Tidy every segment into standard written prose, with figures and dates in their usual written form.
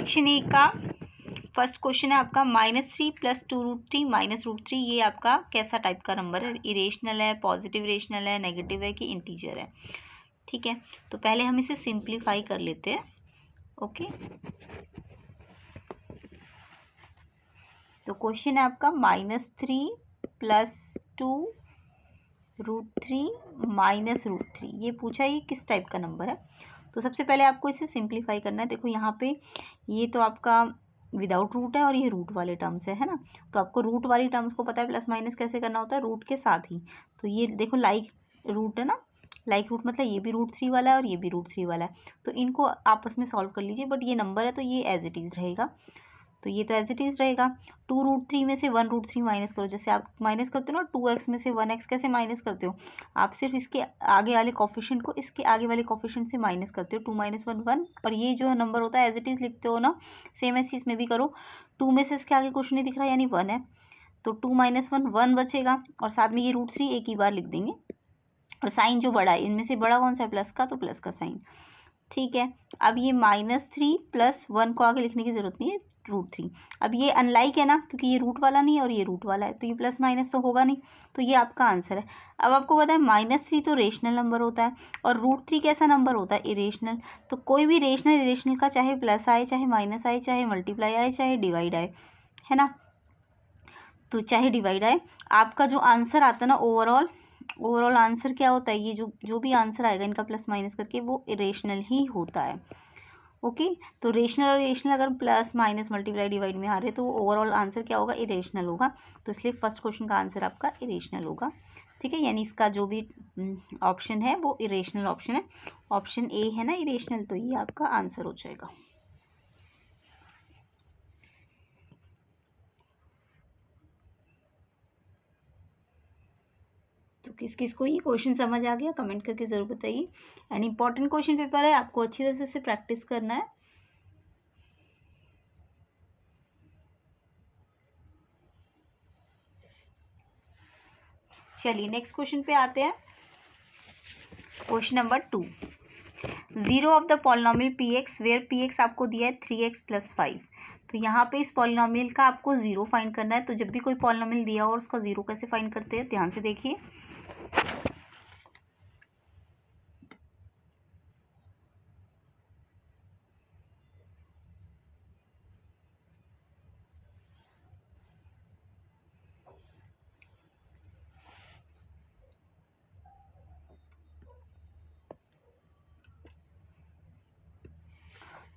Section A का first question है आपका -3 + 2√3 -√3, ये आपका कैसा टाइप का नंबर है? इरेशनल है, पॉजिटिव इरेशनल है, नेगेटिव है कि इंटीजर है? ठीक है, तो पहले हम इसे सिंप्लीफाई कर लेते हैं। ओके, तो क्वेश्चन है आपका -3 + 2√3 -√3, ये पूछा है ये किस टाइप का नंबर है। तो सबसे पहले आपको इसे सिंप्लीफाई करना है। देखो यहाँ पे ये तो आपका विदाउट रूट है और ये रूट वाले टर्म्स है ना, तो आपको रूट वाली टर्म्स को पता है प्लस माइनस कैसे करना होता है, रूट के साथ ही। तो ये देखो लाइक रूट है ना, लाइक रूट मतलब ये भी √3 वाला है और ये भी √3 वाला है, तो इनको आपस में सॉल्व कर लीजिए। बट ये नंबर है तो ये एज इट इज़ रहेगा, तो ये तो एज इट इज़ रहेगा। 2√3 में से 1√3 माइनस करो, जैसे आप माइनस करते हो ना 2x में से 1x, कैसे माइनस करते हो आप? सिर्फ इसके आगे वाले कोफिशिएंट को इसके आगे वाले कोफिशिएंट से माइनस करते हो। 2 - 1 1, और ये जो नंबर होता है एज इट इज़ लिखते हो ना, सेम ऐसे इसमें भी करो। 2 में से इसके आगे कुछ नहीं दिख रहा यानी 1 है, तो 2 - 1 1 बचेगा, और साथ में ये √3 एक ही बार लिख देंगे। और साइन जो बड़ा है, इनमें से बड़ा कौन सा है? प्लस का, तो प्लस का साइन। ठीक है, अब ये -3 + 1 को आगे लिखने की जरूरत नहीं है, √3। अब ये अनलाइक है ना, क्योंकि ये रूट वाला नहीं है और ये रूट वाला है, तो ये प्लस माइनस तो होगा नहीं, तो ये आपका आंसर है। अब आपको पता है -3 तो रेशनल नंबर होता है और √3 कैसा नंबर होता है? इरेशनल। तो कोई भी रेशनल इरेशनल का चाहे प्लस आए, चाहे माइनस आए, चाहे मल्टीप्लाई आए, चाहे डिवाइड आए, है ना, तो चाहे डिवाइड आए, आपका जो आंसर आता है ना ओवरऑल आंसर क्या होता है? ये जो भी आंसर आएगा इनका प्लस माइनस करके वो इरेशनल ही होता है। ओके, तो रेशनल और इरेशनल अगर प्लस माइनस मल्टीप्लाई डिवाइड में आ रहे तो ओवरऑल आंसर क्या होगा? इरेशनल होगा। तो इसलिए फर्स्ट क्वेश्चन का आंसर आपका इरेशनल होगा। ठीक है, यानी इसका जो भी ऑप्शन है वो इरेशनल ऑप्शन है। ऑप्शन ए है ना इरेशनल, तो ये आपका आंसर हो जाएगा। तो किस किस को ये क्वेश्चन समझ आ गया कमेंट करके ज़रूर बताइए। एंड इम्पॉर्टेंट क्वेश्चन पेपर है, आपको अच्छी तरह से प्रैक्टिस करना है। चलिए नेक्स्ट क्वेश्चन पे आते हैं। Question number 2, 0 of the polynomial px where px आपको दिया है 3x + 5। तो यहाँ पे इस पॉलिनोमियल का आपको 0 फाइंड करना है। तो जब भी कोई पॉलिनोमियल दिया हो और उसका 0 कैसे फाइंड करते हैं, ध्यान से देखिए।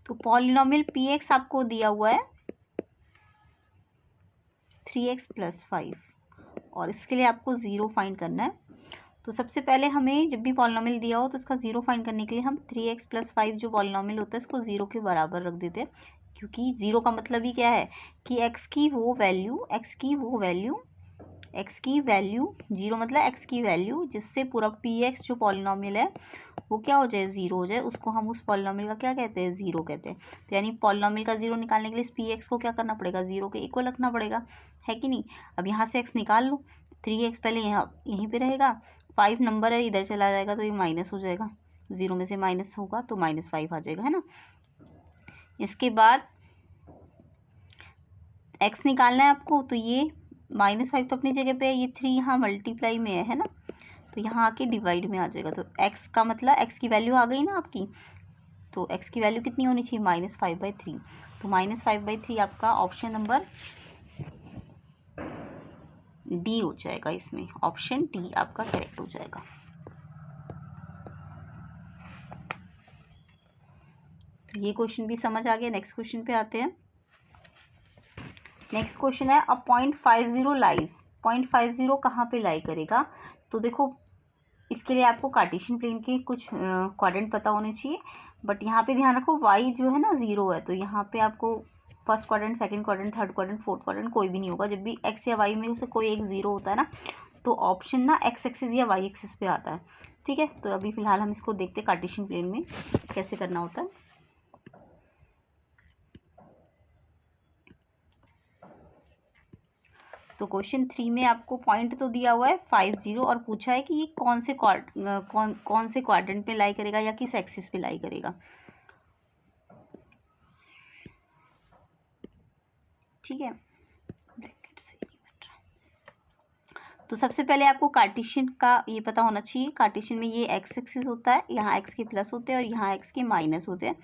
तो पॉलिनोमियल px आपको दिया हुआ है 3x + 5 और इसके लिए आपको 0 फाइंड करना है। तो सबसे पहले हमें जब भी पॉलिनोमियल दिया हो तो इसका 0 फाइंड करने के लिए हम 3x + 5 जो पॉलिनोमियल होता है इसको 0 के बराबर रख देते हैं, क्योंकि 0 का मतलब ही क्या है कि x की वो वैल्यू 0 मतलब x की वैल्यू जिससे पूरा px जो पॉलिनोमियल है वो क्या हो जाए? 0 हो जाए, उसको हम उस पॉलिनोमियल का क्या कहते हैं? 0 कहते हैं। तो यानी पॉलिनोमियल का 0 निकालने के लिए इस px को क्या करना पड़ेगा? 0 के इक्वल रखना पड़ेगा, है कि नहीं? अब यहाँ से x निकाल लो, 3x पहले यहाँ यहीं पे रहेगा, 5 नंबर है इधर चला जाएगा तो ये माइनस हो जाएगा, 0 में से माइनस होगा तो -5 आ जाएगा, है ना। इसके बाद x निकालना है आपको, तो ये -5 तो अपनी जगह पे है, ये 3 यहाँ मल्टीप्लाई में है ना, तो यहाँ आके डिवाइड में आ जाएगा। तो x का मतलब x की वैल्यू आ गई ना आपकी, तो x की वैल्यू कितनी होनी चाहिए? -5/3। तो -5/3 आपका ऑप्शन नंबर डी हो जाएगा, इसमें ऑप्शन डी आपका करेक्ट हो जाएगा। तो ये क्वेश्चन भी समझ आ गया। नेक्स्ट क्वेश्चन पे आते हैं। नेक्स्ट क्वेश्चन है, अ 0.50 लाइज, 0.50 कहाँ पे लाई करेगा? तो देखो इसके लिए आपको कार्टेशियन प्लेन के कुछ क्वाड्रेंट पता होने चाहिए, बट यहाँ पे ध्यान रखो y जो है ना 0 है, तो यहाँ पे आपको first quadrant, second quadrant, third quadrant, fourth quadrant कोई भी नहीं होगा। जब भी x या y में से कोई एक 0 होता है ना, तो ऑप्शन ना x एक्सिस या y एक्सिस पे आता है। ठीक है, तो अभी फिलहाल हम इसको देखते हैं कार्टेशियन प्लेन में कैसे करना होता है। तो क्वेश्चन 3 में आपको पॉइंट तो दिया हुआ है 50 और पूछा है कि ये कौन से क्वाड्रेंट पे लाई करेगा या किस एक्सिस पे लाई करेगा। ठीक है, ब्रैकेट से ये बन रहा है। तो सबसे पहले आपको कार्टेशियन का ये पता होना चाहिए। कार्टेशियन में ये एक्स एक्सिस होता है, यहाँ एक्स के प्लस होते हैं और यहाँ एक्स के माइनस होते हैं।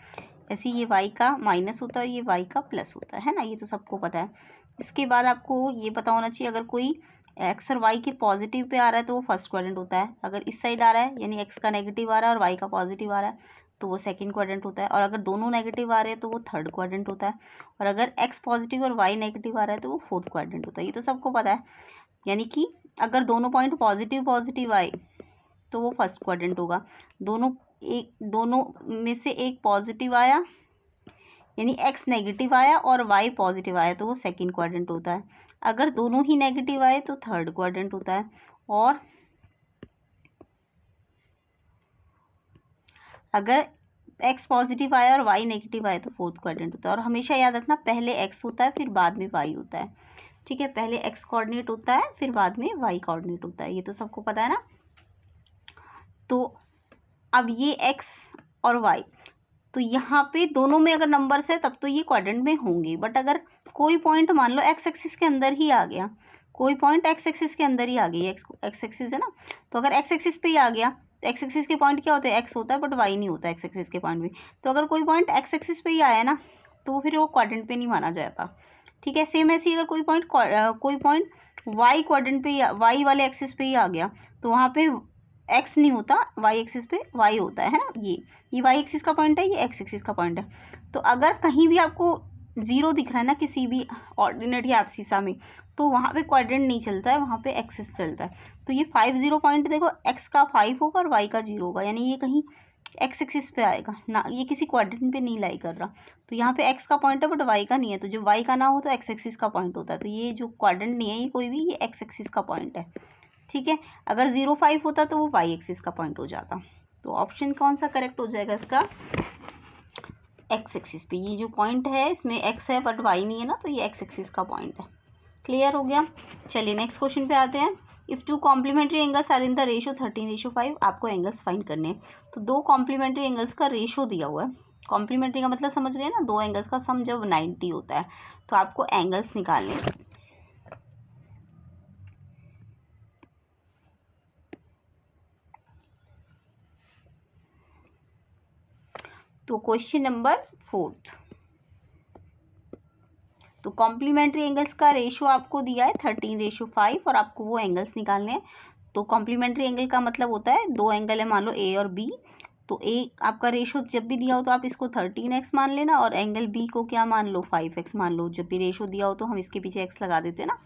ऐसे ये वाई का माइनस होता है और ये वाई का प्लस होता है ना, ये तो सबको पता है। इसके बाद आपको ये पता होना चाहिए, अगर कोई एक्स और वाई के पॉजिटिव पे आ रहा है तो वो फर्स्ट क्वाड्रेंट होता है। अगर इस साइड आ रहा है यानी एक्स का नेगेटिव आ रहा है और वाई का पॉजिटिव आ रहा है तो वो सेकंड क्वाड्रेंट होता है। और अगर दोनों नेगेटिव आ रहे हैं तो वो थर्ड क्वाड्रेंट होता है। और अगर एक्स पॉजिटिव और वाई नेगेटिव आ रहा है तो वो फोर्थ क्वाड्रेंट होता है। ये तो सबको पता है। यानी कि अगर दोनों पॉइंट पॉजिटिव पॉजिटिव आए तो वो फर्स्ट क्वाड्रेंट होगा। दोनों में से एक पॉजिटिव आया यानी एक्स नेगेटिव आया और वाई पॉजिटिव आया तो वो सेकंड क्वाड्रेंट होता है। अगर दोनों ही नेगेटिव आए तो थर्ड क्वाड्रेंट होता है। और अगर एक्स पॉजिटिव आया और वाई नेगेटिव आया तो फोर्थ क्वाड्रेंट होता है। और हमेशा याद रखना, पहले एक्स होता है फिर बाद में वाई होता है। ठीक है, पहले एक्स कोऑर्डिनेट होता है फिर बाद में वाई कोऑर्डिनेट होता है। ये तो सबको पता है ना। तो अब ये एक्स और वाई, तो यहाँ पे दोनों में अगर नंबर्स है तब तो ये क्वाड्रेंट में होंगे। बट अगर कोई पॉइंट मान लो एक्स एक्सिस के अंदर ही आ गया, कोई पॉइंट एक्स एक्सिस के अंदर ही आ गई, एक्स एक्सिस है ना, तो अगर एक्स एक्सिस पे ही आ गया तो एक्स एक्सिस के पॉइंट क्या होते हैं, एक्स होता है बट वाई नहीं होता एक्स एक्सिस के पॉइंट भी। तो अगर कोई पॉइंट एक्स एक्सिस पे ही आया ना तो फिर वो क्वाड्रेंट पे नहीं माना जाता। ठीक है, सेम ऐसे ही अगर कोई पॉइंट वाई क्वाड्रेंट पे, वाई वाले एक्सिस पे ही आ गया तो वहाँ पे एक्स नहीं होता, वाई एक्सिस पे वाई होता है ना। ये वाई एक्सिस का पॉइंट है, ये एक्स एक्सिस का पॉइंट है। तो अगर कहीं भी आपको जीरो दिख रहा है ना किसी भी ऑर्डिनेट या एब्सिसा में, तो वहाँ पे क्वाड्रेंट नहीं चलता है, वहाँ पे एक्सिस चलता है। तो ये 5 0 पॉइंट देखो, एक्स का 5 होगा और वाई का 0 होगा, यानी ये कहीं एक्स एक्सिस पे आएगा ना, ये किसी क्वाड्रेंट पे नहीं लाई कर रहा। तो यहाँ पे एक्स का पॉइंट है बट वाई का नहीं है, तो जब वाई का ना हो तो एक्स एक्सिस का पॉइंट होता है। तो ये जो क्वाड्रेंट नहीं है ये कोई भी, ये एक्स एक्सिस का पॉइंट है। ठीक है, अगर 0 5 होता तो वो वाई एक्सिस का पॉइंट हो जाता। तो ऑप्शन कौन सा करेक्ट हो जाएगा इसका, एक्स एक्सिस पे। ये जो पॉइंट है इसमें एक्स है बट वाई नहीं है ना, तो ये एक्स एक्सिस का पॉइंट है। क्लियर हो गया। चलिए नेक्स्ट क्वेश्चन पे आते हैं। If two complementary angles are in the ratio 13:5, आपको एंगल्स फाइंड करने हैं। तो दो कॉम्प्लीमेंट्री एंगल्स का रेशो दिया हुआ है। कॉम्प्लीमेंट्री का मतलब समझ रहे हैं ना, दो एंगल्स का सम जब 90 होता है तो आपको एंगल्स निकालने हैं। तो क्वेश्चन नंबर 4, तो कॉम्प्लीमेंट्री एंगल्स का रेशो आपको दिया है 13:5 और आपको वो एंगल्स निकालने हैं। तो कॉम्प्लीमेंट्री एंगल का मतलब होता है दो एंगल है, मान लो ए और बी। तो ए आपका रेशो जब भी दिया हो तो आप इसको 13x मान लेना और एंगल बी को क्या मान लो, 5x मान लो। जब भी रेशो दिया हो तो हम इसके पीछे x लगा देते हैं ना।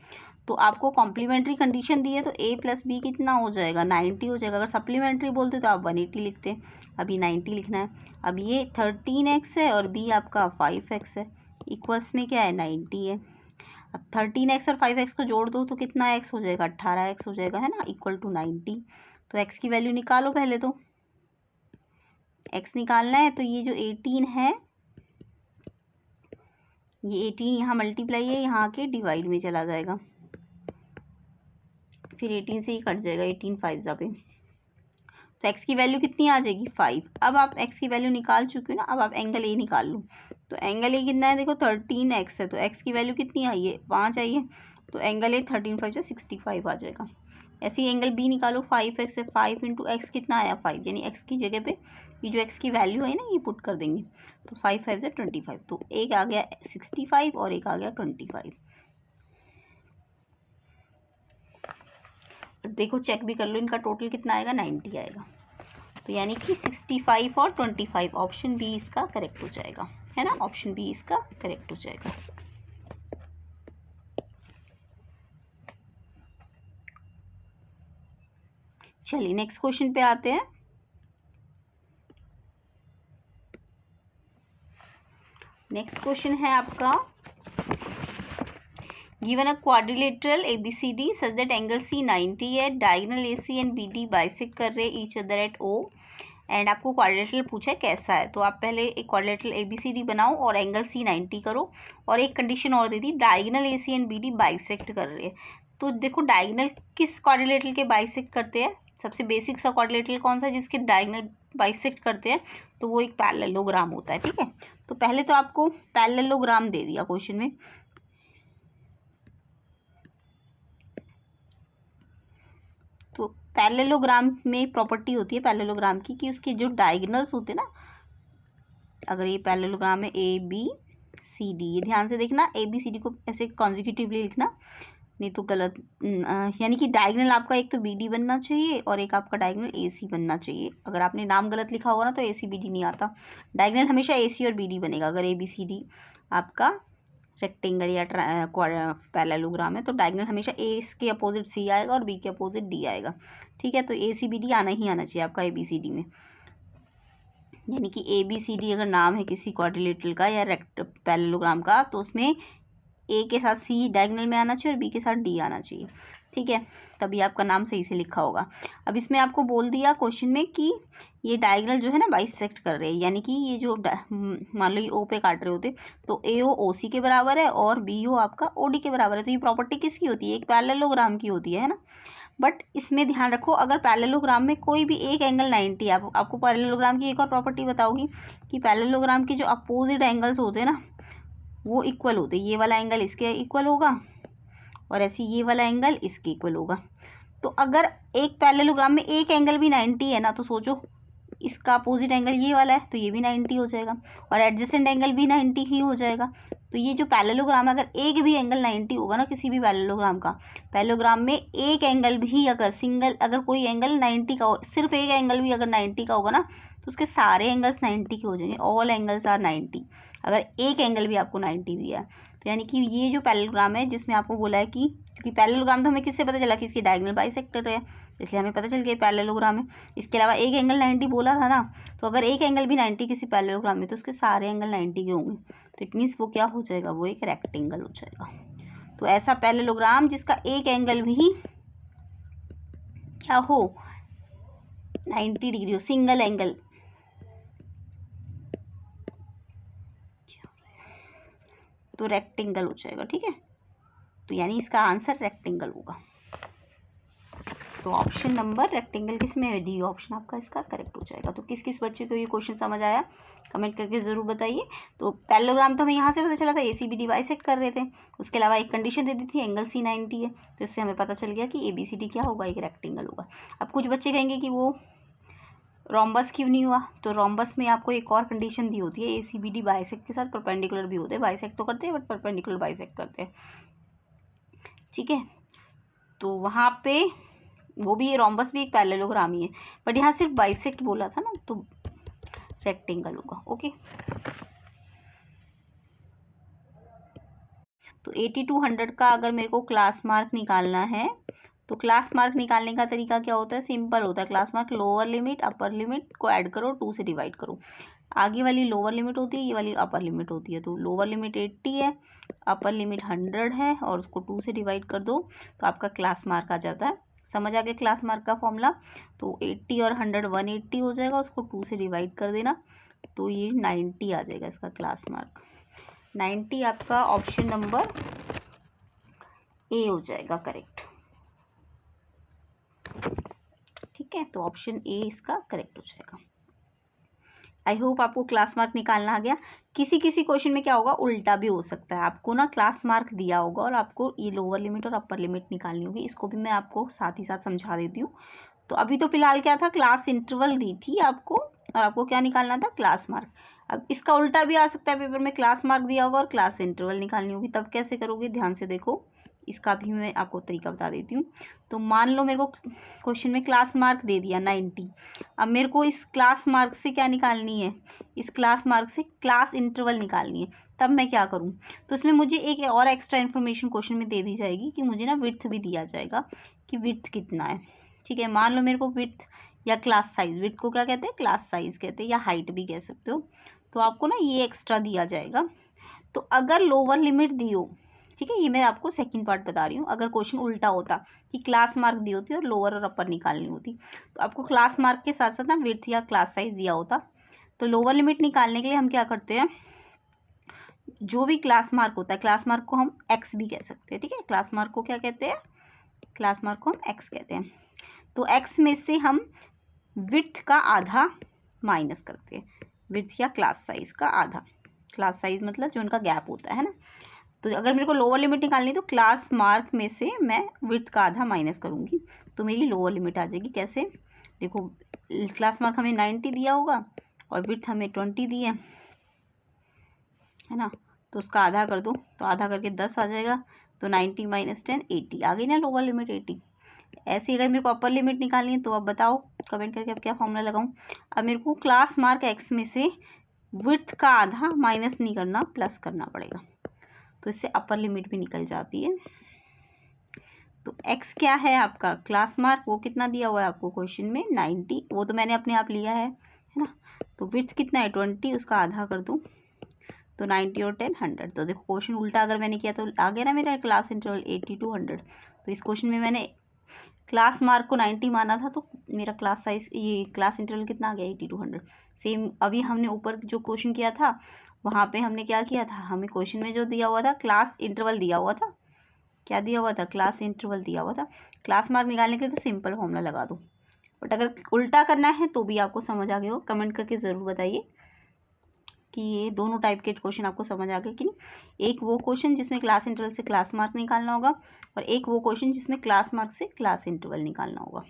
तो आपको कॉम्प्लीमेंट्री कंडीशन दी है तो a + b कितना हो जाएगा, 90 हो जाएगा। अगर सप्लीमेंट्री बोलते तो आप 180 लिखते, अभी 90 लिखना है। अब ये 13x है और b आपका 5x है, इक्वल्स में क्या है 90 है। अब 13x और 5x को जोड़ दो तो कितना x हो जाएगा, 18x हो जाएगा, है ना, इक्वल टू 90। तो x की वैल्यू निकालो पहले, तो x निकालना है। तो ये जो 18 है, ये 18 यहाँ मल्टीप्लाई है, यहाँ आके डिवाइड में चला जाएगा, फिर 18 से ही कट जाएगा, 18 5 पे। तो x की वैल्यू कितनी आ जाएगी 5। अब आप x की वैल्यू निकाल चुके हो ना, अब आप एंगल ए निकाल लो। तो एंगल ए कितना है, देखो 13x है तो x की वैल्यू कितनी आई है, 5 आई है। तो एंगल ए 13 5 से 65 आ जाएगा। ऐसे ही एंगल बी निकालो, 5x है, 5 इंटू एक्स कितना आया 5, यानी x की जगह पे ये जो x की वैल्यू है ना ये पुट कर देंगे। तो 5 5 से 25, तो एक आ गया 65 और एक आ गया 25। देखो चेक भी कर लो, इनका टोटल कितना आएगा 90 आएगा। तो यानी कि 65 और 25, ऑप्शन बी इसका करेक्ट हो जाएगा, है ना, ऑप्शन बी इसका करेक्ट हो जाएगा। चलिए नेक्स्ट क्वेश्चन पे आते हैं। नेक्स्ट क्वेश्चन है आपका, given a quadrilateral ABCD such that angle C 90 है, diagonal AC and BD bisect कर रहे each other at O, and आपको क्वाड्रिलेटरल पूछा है कैसा है। तो आप पहले एक क्वाड्रिलेटरल ABCD बनाओ और एंगल C 90 करो, और एक कंडीशन और दे दी, diagonal AC and BD bisect कर रहे हैं। तो देखो डायगोनल किस क्वाड्रिलेटरल के बाइसेक्ट करते हैं, सबसे बेसिक सा क्वाड्रिलेटरल कौन सा है जिसके डायगोनल बाइसेक्ट करते हैं, तो वो एक पैरेललोग्राम होता है। ठीक है, तो पहले तो आपको पैरेललोग्राम दे दिया क्वेश्चन में, पैरेललोग्राम में प्रॉपर्टी होती है पैरेललोग्राम की कि उसके जो डायगोनल्स होते हैं ना, अगर ये पैरेललोग्राम है ए बी सी डी, ये ध्यान से देखना, ए बी सी डी को ऐसे कॉन्जिक्यूटिवली लिखना, नहीं तो गलत, यानी कि डायगोनल आपका एक तो बी डी बनना चाहिए और एक आपका डायगोनल ए सी बनना चाहिए। अगर आपने नाम गलत लिखा होगा ना तो ए सी बी डी नहीं आता, डायगोनल हमेशा ए सी और बी डी बनेगा। अगर ए बी सी डी आपका रेक्टेंगल या पैरेललोग्राम है तो डायगोनल हमेशा ए के अपोजिट सी आएगा और बी के अपोजिट डी आएगा। ठीक है, तो ए सी बी डी आना ही आना चाहिए आपका ए बी सी डी में, यानी कि ए बी सी डी अगर नाम है किसी क्वाड्रिलेटरल का या पैरेललोग्राम का तो उसमें ए के साथ सी डायगोनल में आना चाहिए और बी के साथ डी आना चाहिए। ठीक है, तभी आपका नाम सही से लिखा होगा। अब इसमें आपको बोल दिया क्वेश्चन में कि ये डायगोनल जो है ना बाइसेक्ट कर रहे हैं, यानी कि ये जो मान लो ये ओ पे काट रहे होते तो ए ओ सी के बराबर है और बी ओ आपका ओ डी के बराबर है। तो ये प्रॉपर्टी किसकी होती है? एक पैरेललोग्राम की होती है ना। बट इसमें ध्यान रखो, अगर पैरेललोग्राम में कोई भी एक एंगल 90 है, आपको पैरेललोग्राम की एक और प्रॉपर्टी बताओगी कि पैरेललोग्राम के जो अपोजिट एंगल्स होते हैं ना वो इक्वल होते हैं। ये वाला एंगल इसके इक्वल होगा और ऐसे ये वाला एंगल इसके इक्वल होगा। तो अगर एक पैरेललोग्राम में एक एंगल भी 90 है ना तो सोचो इसका अपोजिट एंगल ये वाला है तो ये भी 90 हो जाएगा और एडजेसेंट एंगल भी 90 ही हो जाएगा। तो ये जो पैरेललोग्राम है, अगर एक भी एंगल 90 होगा ना किसी भी पैरेललोग्राम का, पैरेललोग्राम में एक एंगल भी अगर अगर कोई एंगल 90 का हो, सिर्फ एक एंगल भी अगर 90 का होगा ना तो उसके सारे एंगल्स 90 के हो जाएंगे। ऑल एंगल्स आर 90 अगर एक एंगल भी आपको 90 दिया है। तो यानी कि ये जो पैरेललोग्राम है जिसमें आपको बोला है कि क्योंकि पैरेललोग्राम तो हमें किससे पता चला कि इसकी डायगोनल बाइसेक्ट कर रहे हैं, इसलिए हमें पता चल गया पैरेललोग्राम है। इसके अलावा एक एंगल 90 बोला था ना, तो अगर एक एंगल भी 90 किसी पैरेललोग्राम में तो उसके सारे एंगल 90 के होंगे। तो इट मीन्स वो क्या हो जाएगा? वो एक रेक्टेंगल हो जाएगा। तो ऐसा पैरेललोग्राम जिसका एक एंगल भी क्या हो 90 डिग्री हो, सिंगल एंगल, तो रेक्टेंगल हो जाएगा। ठीक है, तो यानी इसका आंसर रेक्टेंगल होगा। तो ऑप्शन नंबर रेक्टेंगल किस में है? डी ऑप्शन आपका इसका करेक्ट हो जाएगा। तो किस किस बच्चे को ये क्वेश्चन समझ आया कमेंट करके ज़रूर बताइए। तो पैरेललोग्राम तो हमें यहाँ से पता चला था ए सी बी डी बाइसेक्ट कर रहे थे, उसके अलावा एक कंडीशन दे दी थी एंगल सी 90 है, तो इससे हमें पता चल गया कि ए बी सी डी क्या होगा? एक रेक्टेंगल होगा। अब कुछ बच्चे कहेंगे कि वो रोम्बस क्यों नहीं हुआ? तो रोम्बस में आपको एक और कंडीशन दी होती है, ए सी बी डी बाइसेक्ट के साथ परपेंडिकुलर भी होते हैं, बाइसेक्ट तो करते हैं बट परपेंडिकुलर बाइसेक्ट करते हैं। ठीक है, तो वहाँ पे वो भी रोम्बस भी एक पैरेललोग्राम ही है, बट यहाँ सिर्फ बाइसेक्ट बोला था ना तो रेक्टेंगल होगा। ओके, तो 80 to 100 का अगर मेरे को क्लास मार्क निकालना है तो क्लास मार्क निकालने का तरीका क्या होता है? सिंपल होता है। Class mark lower limit upper limit को ऐड करो, 2 से डिवाइड करो। आगे वाली लोअर लिमिट होती है, ये वाली अपर लिमिट होती है। तो लोअर लिमिट 80 है, अपर लिमिट 100 है और उसको 2 से डिवाइड कर दो तो आपका क्लास मार्क आ जाता है। समझ आ गया क्लास मार्क का फॉर्मूला? तो 80 और 100 180 हो जाएगा, उसको 2 से डिवाइड कर देना तो ये 90 आ जाएगा इसका क्लास मार्क। 90 आपका ऑप्शन नंबर ए हो जाएगा करेक्ट। ठीक है, तो ऑप्शन ए इसका करेक्ट हो जाएगा। आई होप आपको क्लास मार्क निकालना आ गया। किसी किसी क्वेश्चन में क्या होगा, उल्टा भी हो सकता है। आपको ना क्लास मार्क दिया होगा और आपको ये लोअर लिमिट और अपर लिमिट निकालनी होगी, इसको भी मैं आपको साथ ही साथ समझा देती हूँ। तो अभी तो फिलहाल क्या था, क्लास इंटरवल दी थी आपको और आपको क्या निकालना था? Class mark. अब इसका उल्टा भी आ सकता है पेपर में, क्लास मार्क दिया होगा और क्लास इंटरवल निकालनी होगी, तब कैसे करोगे? ध्यान से देखो, इसका भी मैं आपको तरीका बता देती हूँ। तो मान लो मेरे को क्वेश्चन में क्लास मार्क दे दिया 90, अब मेरे को इस क्लास मार्क से क्या निकालनी है? इस क्लास मार्क से क्लास इंटरवल निकालनी है। तब मैं क्या करूँ? तो इसमें मुझे एक और एक्स्ट्रा इन्फॉर्मेशन क्वेश्चन में दे दी जाएगी कि मुझे ना विड्थ भी दिया जाएगा कि विड्थ कितना है। ठीक है, मान लो मेरे को विड्थ या क्लास साइज, विड्थ को क्या कहते हैं? क्लास साइज कहते हैं या हाइट भी कह सकते हो। तो आपको ना ये एक्स्ट्रा दिया जाएगा। तो अगर लोअर लिमिट दी हो, ठीक है, ये मैं आपको सेकंड पार्ट बता रही हूँ, अगर क्वेश्चन उल्टा होता कि क्लास मार्क दी होती और लोअर और अपर निकालनी होती तो आपको क्लास मार्क के साथ साथ ना विड्थ या क्लास साइज दिया होता। तो लोअर लिमिट निकालने के लिए हम क्या करते हैं, जो भी क्लास मार्क होता है, क्लास मार्क को हम एक्स भी कह सकते हैं। ठीक है, क्लास मार्क को क्या कहते हैं? क्लास मार्क को हम एक्स कहते हैं। तो एक्स में से हम विड्थ का आधा माइनस करते हैं, विड्थ या क्लास साइज का आधा। क्लास साइज मतलब जो उनका गैप होता है ना, तो अगर मेरे को लोअर लिमिट निकालनी है तो क्लास मार्क में से मैं विड्थ का आधा माइनस करूँगी, तो मेरी लोअर लिमिट आ जाएगी। कैसे, देखो क्लास मार्क हमें 90 दिया होगा और विड्थ हमें 20 दी है ना, तो उसका आधा कर दो, तो आधा करके 10 आ जाएगा, तो 90 माइनस 10 80 आ गई ना लोअर लिमिट 80। ऐसे अगर मेरे को अपर लिमिट निकालनी है तो अब बताओ कमेंट करके अब क्या फॉर्मूला लगाऊं। अब मेरे को क्लास मार्क एक्स में से विड्थ का आधा माइनस नहीं करना, प्लस करना पड़ेगा, तो इससे अपर लिमिट भी निकल जाती है। तो x क्या है आपका क्लास मार्क, वो कितना दिया हुआ है आपको क्वेश्चन में 90, वो तो मैंने अपने आप लिया है ना। तो विड्थ कितना है 20, उसका आधा कर दूँ तो 90 और 10 100। तो देखो क्वेश्चन उल्टा अगर मैंने किया तो आ गया ना मेरा क्लास इंटरवल 80 to 100। तो इस क्वेश्चन में मैंने क्लास मार्क को 90 माना था, तो मेरा क्लास साइज ये क्लास इंटरवल कितना आ गया 80 to 100। सेम अभी हमने ऊपर जो क्वेश्चन किया था वहाँ पे हमने क्या किया था, हमें क्वेश्चन में जो दिया हुआ था क्लास इंटरवल दिया हुआ था, क्या दिया हुआ था क्लास इंटरवल दिया हुआ था। क्लास मार्क निकालने के लिए तो सिंपल फॉर्मूला लगा दो, बट अगर उल्टा करना है तो भी आपको समझ आ गया हो, कमेंट करके ज़रूर बताइए कि ये दोनों टाइप के क्वेश्चन आपको समझ आ गए कि नहीं। एक वो क्वेश्चन जिसमें क्लास इंटरवल से क्लास मार्क निकालना होगा और एक वो क्वेश्चन जिसमें क्लास मार्क से क्लास इंटरवल निकालना होगा।